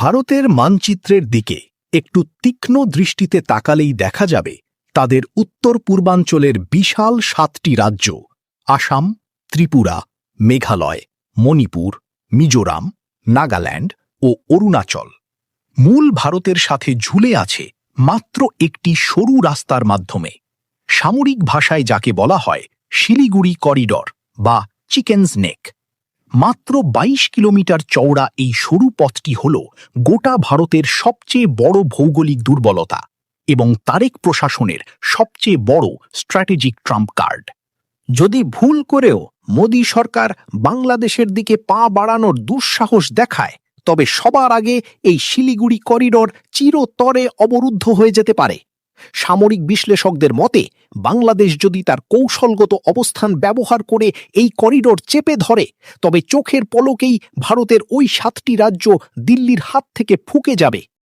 ভারতের মানচিত্রের দিকে একটু তীক্ষ্ণ দৃষ্টিতে তাকালেই দেখা যাবে তাদের উত্তর পূর্বাঞ্চলের বিশাল 7টি রাজ্য আসাম, ত্রিপুরা, মেঘালয়, মণিপুর, মিজোরাম, নাগাল্যান্ড ও অরুণাচল। মূল ভারতের সাথে ঝুলে আছে মাত্র একটি সরু রাস্তার মাধ্যমে, সামরিক ভাষায় যাকে বলা হয় শিলিগুড়ি করিডর বা চিকেনস নেক। মাত্র 22 কিলোমিটার চওড়া এই সরু পথটি হল গোটা ভারতের সবচেয়ে বড় ভৌগোলিক দুর্বলতা এবং তারেক প্রশাসনের সবচেয়ে বড় স্ট্র্যাটেজিক ট্রাম্প কার্ড। যদি ভুল করেও মোদী সরকার বাংলাদেশের দিকে পা বাড়ানোর দুঃসাহস দেখায়, তবে সবার আগে এই শিলিগুড়ি করিডর চিরতরে অবরুদ্ধ হয়ে যেতে পারে। সামরিক বিশ্লেষকদের মতে, বাংলাদেশ যদি তার কৌশলগত অবস্থান ব্যবহার করে এই করিডর চেপে ধরে, তবে চোখের পলকেই ভারতের ওই 7টি রাজ্য দিল্লির হাত থেকে ফুঁকে যাবে।